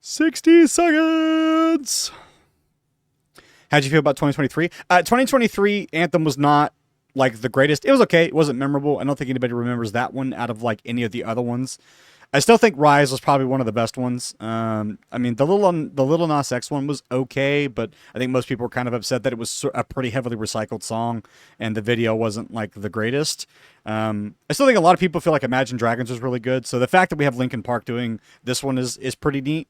60 seconds. How'd you feel about 2023? 2023 Anthem was not like the greatest. It was okay. It wasn't memorable. I don't think anybody remembers that one out of like any of the other ones. I still think Rise was probably one of the best ones. I mean, the Little Nas X one was okay, but I think most people were kind of upset that it was a pretty heavily recycled song, and the video wasn't like the greatest. I still think a lot of people feel like Imagine Dragons was really good. So the fact that we have Linkin Park doing this one is pretty neat.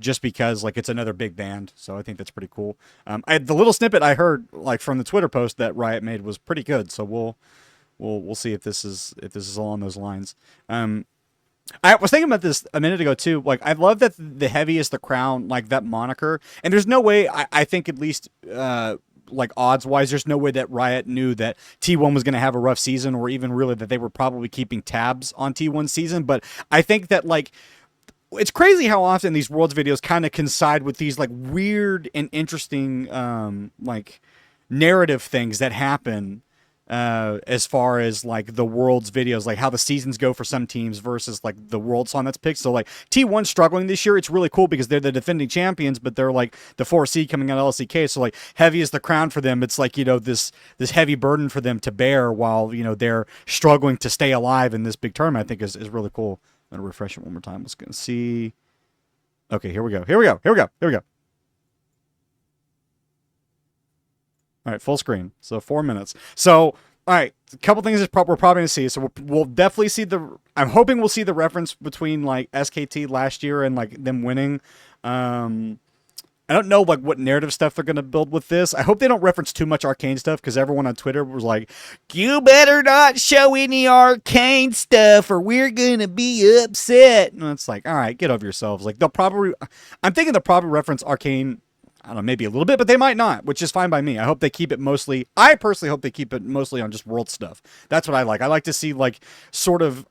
Just because like it's another big band, so I think that's pretty cool. The little snippet I heard like from the Twitter post that Riot made was pretty good. So we'll see if this is along those lines. I was thinking about this a minute ago too. Like, I love that the heavy is the crown, like that moniker. And there's no way, I think at least, like odds wise, there's no way that Riot knew that T1 was going to have a rough season, or even really that they were probably keeping tabs on T1's season. But I think that like, it's crazy how often these Worlds videos kind of coincide with these like weird and interesting, like narrative things that happen. As far as like the Worlds videos, like how the seasons go for some teams versus like the World song that's picked. So like T1 struggling this year, it's really cool because they're the defending champions, but they're like the 4 seed coming out of LCK. So like heavy is the crown for them. It's like, you know, this heavy burden for them to bear while, you know, they're struggling to stay alive in this big tournament. I think is really cool. I'm gonna refresh it one more time. Let's go see. Okay, here we go. All right, full screen. So 4 minutes. So, all right, a couple things we're probably going to see. So we'll definitely see I'm hoping we'll see the reference between like SKT last year and like them winning. I don't know like what narrative stuff they're going to build with this. I hope they don't reference too much Arcane stuff, because everyone on Twitter was like, "You better not show any Arcane stuff or we're going to be upset." And it's like, all right, get over yourselves. Like I'm thinking they'll probably reference Arcane, I don't know, maybe a little bit, but they might not, which is fine by me. I personally hope they keep it mostly on just World stuff. That's what I like. I like to see like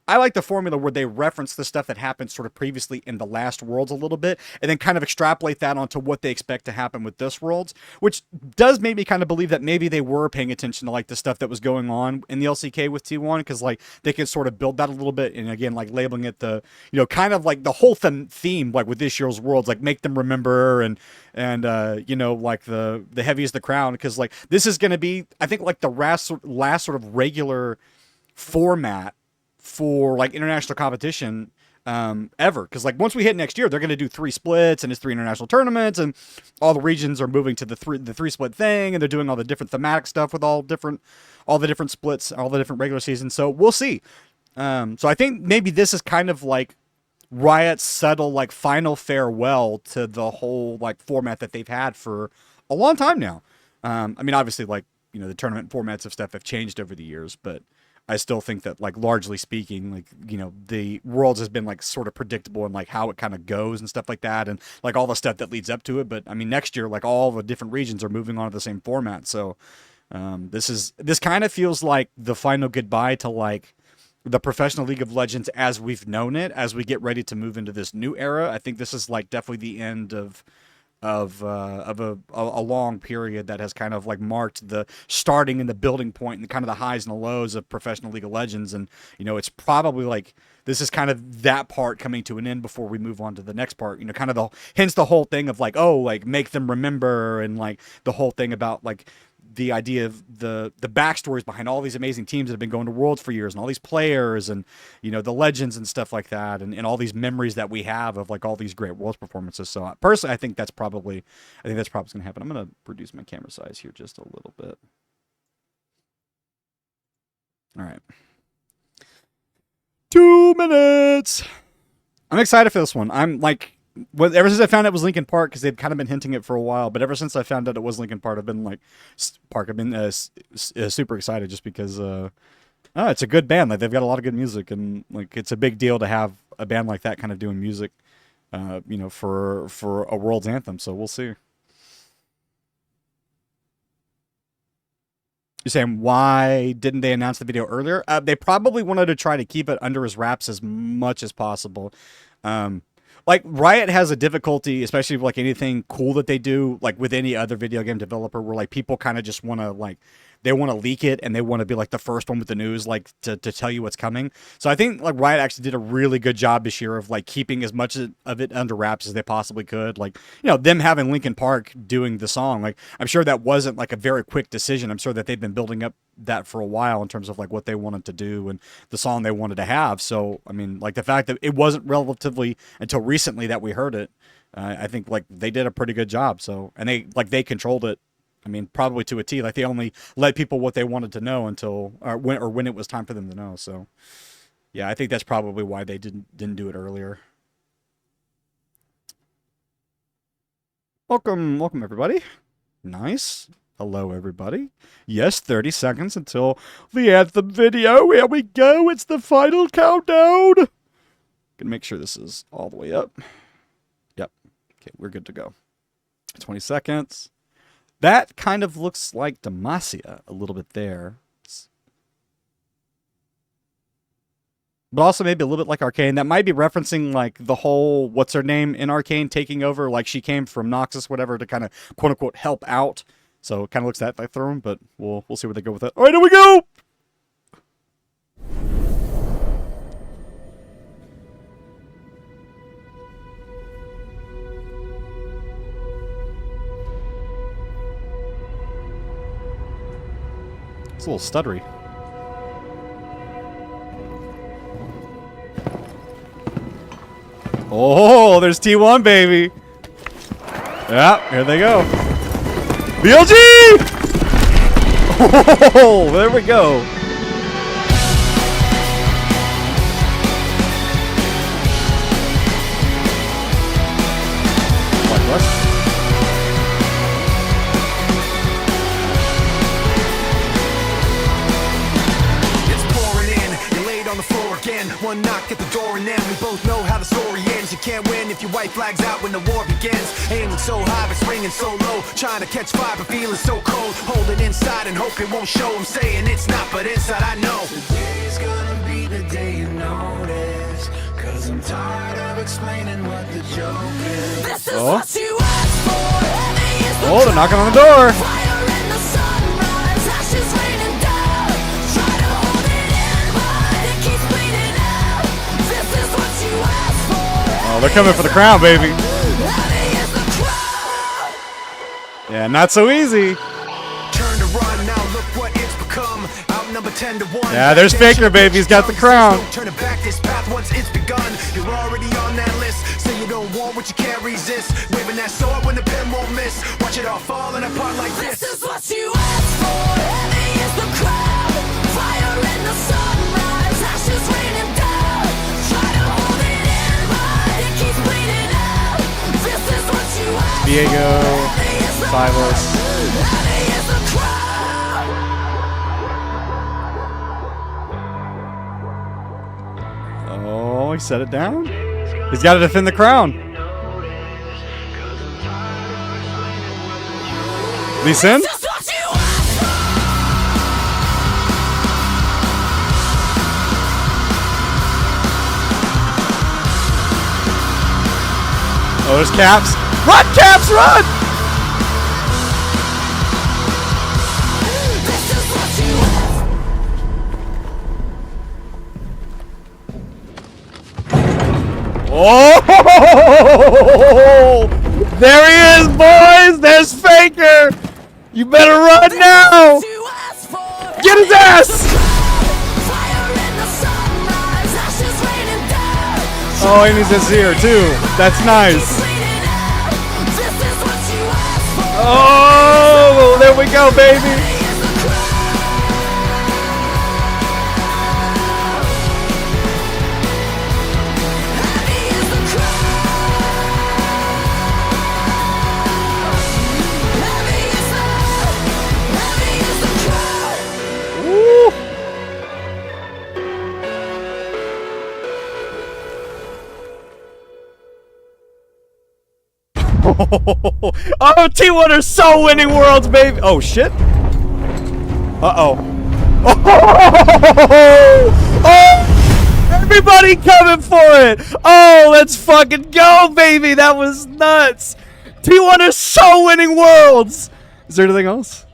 I like the formula where they reference the stuff that happened sort of previously in the last Worlds a little bit, and then kind of extrapolate that onto what they expect to happen with this Worlds, which does make me kind of believe that maybe they were paying attention to like the stuff that was going on in the LCK with T1, because like they could sort of build that a little bit, and again, like labeling it the, you know, kind of like the whole theme like with this year's Worlds, like make them remember and you know, like the heavy is the crown, because like this is going to be, I think, like the last sort of regular format for like international competition ever, because like once we hit next year, they're going to do 3 splits, and it's 3 international tournaments, and all the regions are moving to the three split thing, and they're doing all the different thematic stuff with all the different splits, all the different regular seasons. So we'll see. So I think maybe this is kind of like Riot's subtle like final farewell to the whole like format that they've had for a long time now. I mean, obviously, like, you know, the tournament formats of stuff have changed over the years, but I still think that, like, largely speaking, like, you know, the Worlds has been like sort of predictable in like how it kind of goes and stuff like that, and like all the stuff that leads up to it. But I mean, next year, like all the different regions are moving on to the same format, so this kind of feels like the final goodbye to like the professional League of Legends as we've known it, as we get ready to move into this new era. I think this is like definitely the end of a long period that has kind of like marked the starting and the building point and kind of the highs and the lows of professional League of Legends. And, you know, it's probably like, this is kind of that part coming to an end before we move on to the next part, you know, kind of hence the whole thing of like, oh, like make them remember, and like the whole thing about like the idea of the backstories behind all these amazing teams that have been going to Worlds for years, and all these players, and, you know, the legends and stuff like that, and all these memories that we have of like all these great Worlds performances. So personally, I think that's probably going to happen. I'm going to reduce my camera size here just a little bit. All right. 2 minutes. I'm excited for this one. I'm like, ever since I found out it was Linkin Park, because they've kind of been hinting it for a while, but ever since I found out it was Linkin Park, I've been super excited, just because it's a good band. Like, they've got a lot of good music, and like it's a big deal to have a band like that kind of doing music, you know, for a World's anthem. So we'll see. You're saying, why didn't they announce the video earlier? They probably wanted to try to keep it under his wraps as much as possible. Like, Riot has a difficulty, especially with like anything cool that they do, like with any other video game developer, where like people kind of just want to like, they want to leak it and they want to be like the first one with the news, like to tell you what's coming. So I think like Riot actually did a really good job this year of like keeping as much of it under wraps as they possibly could. Like, you know, them having Linkin Park doing the song, like I'm sure that wasn't like a very quick decision. I'm sure that they've been building up that for a while in terms of like what they wanted to do and the song they wanted to have. So I mean, like the fact that it wasn't relatively until recently that we heard it, I think like they did a pretty good job. So, and they controlled it. I mean, probably to a T. Like they only let people what they wanted to know until when it was time for them to know. So, yeah, I think that's probably why they didn't do it earlier. Welcome everybody. Nice. Hello everybody. Yes, 30 seconds until the Anthem video. Here we go. It's the final countdown. Gonna make sure this is all the way up. Yep. Okay, we're good to go. 20 seconds. That kind of looks like Demacia a little bit there. But also maybe a little bit like Arcane. That might be referencing like the whole, what's her name in Arcane taking over. Like she came from Noxus, whatever, to kind of quote unquote help out. So it kind of looks that like through them, but we'll see where they go with it. All right, here we go! It's a little stuttery. Oh, there's T1, baby. Yeah, here they go. BLG! Oh, there we go. One knock at the door and then we both know how the story ends. You can't win if your white flag's out when the war begins. Aiming so high but swinging so low, trying to catch fire but feeling so cold. Holding inside and hope it won't show. I'm saying it's not, but inside I know today's gonna be the day you notice. Cause I'm tired of explaining what the joke is. This is what you asked for. Oh, they're knocking on the door. Fire in the sunrise, ashes raining down. Try to hold it in, but it keeps bleeding out. This is what you asked for. Oh, they're coming for the crown, baby. Yeah, not so easy. Turn to run, now look what it's become. Outnumbered 10 to 1. Yeah, there's Faker, baby. He's got the crown. Turn it back, this path once it's begun. You're already on that list. Say you don't want what you can't resist. Waving that sword when the pen won't miss. Watch it all falling apart like this. This is what you asked for. Heavy is the crowd. Fire in the sunrise. Ashes raining down. Try to hold it in, but it keeps bleeding out. This is what you asked for. Diego, Silas. Heavy is the crowd. Oh, he set it down. He's got to defend the crown. Lee Sin? Oh, there's Caps. Run, Caps, run! Oh! There he is, boys! There's Faker! You better run now! Get his ass! Oh, and he's just here, too. That's nice. Oh, there we go, baby! Oh, T1 are so winning worlds, baby! Oh, shit. Uh-oh. Oh! Everybody coming for it! Oh, let's fucking go, baby! That was nuts! T1 are so winning worlds! Is there anything else?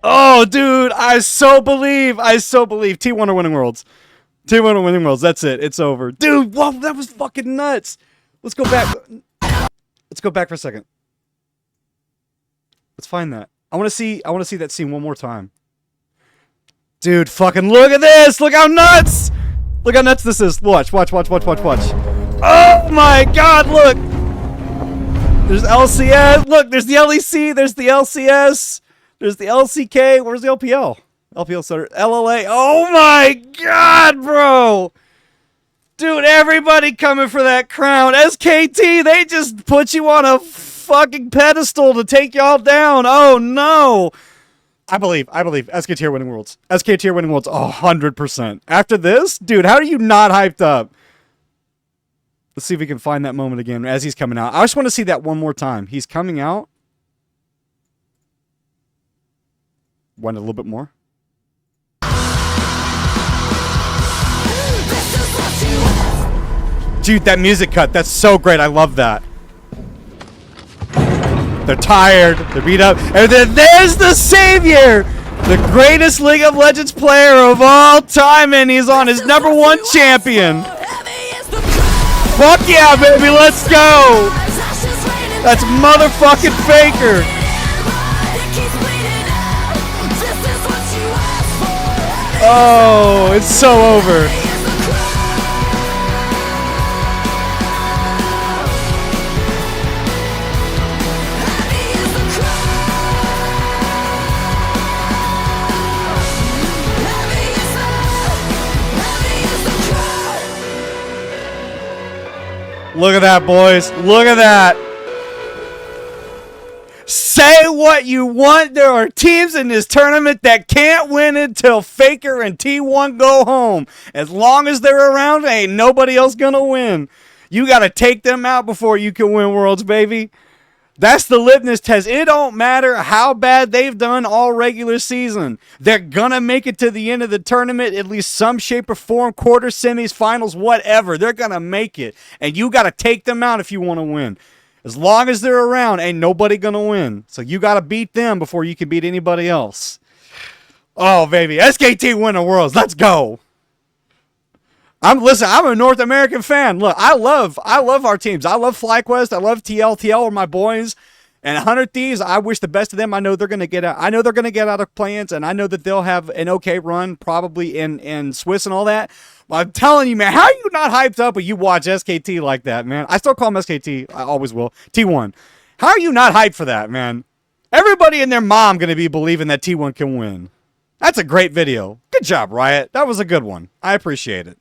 Oh, dude, I so believe. T1 are winning worlds. T1 are winning worlds. That's it. It's over. Dude, whoa, that was fucking nuts. Let's go back. Let's go back for a second. Let's find that. I want to see that scene one more time. Dude, fucking look at this. Look how nuts. Look how nuts this is. Watch. Oh my god, look. There's LCS. Look, there's the LEC. There's the LCS. There's the LCK. Where's the LPL? LPL Center. LLA. Oh my god, bro. Dude, everybody coming for that crown. SKT, they just put you on a fucking pedestal to take y'all down. Oh no. I believe. SKT are winning worlds. SKT are winning worlds 100%. After this, dude, how are you not hyped up? Let's see if we can find that moment again as he's coming out. I just want to see that one more time. He's coming out. Want a little bit more? Dude, that music cut, that's so great. I love that. They're tired, they're beat up, and then there's the savior! The greatest League of Legends player of all time, and he's on his #1 champion. Fuck yeah, baby, let's go! That's motherfucking Faker! Oh, it's so over. Look at that, boys. Look at that. Say what you want. There are teams in this tournament that can't win until Faker and T1 go home. As long as they're around, ain't nobody else gonna win. You gotta take them out before you can win Worlds, baby. That's the litmus test. It don't matter how bad they've done all regular season. They're gonna make it to the end of the tournament, at least some shape or form, quarter, semis, finals, whatever. They're gonna make it. And you gotta take them out if you want to win. As long as they're around, ain't nobody gonna win. So you gotta beat them before you can beat anybody else. Oh, baby. SKT winning Worlds. Let's go. I'm a North American fan. Look, I love our teams. I love FlyQuest. I love TL. TL are my boys. And 100 Thieves, I wish the best of them. I know they're gonna get out. I know they're gonna get out of play-ins, and I know that they'll have an okay run, probably in Swiss and all that. But I'm telling you, man, how are you not hyped up when you watch SKT like that, man? I still call them SKT. I always will. T1. How are you not hyped for that, man? Everybody and their mom gonna be believing that T1 can win. That's a great video. Good job, Riot. That was a good one. I appreciate it.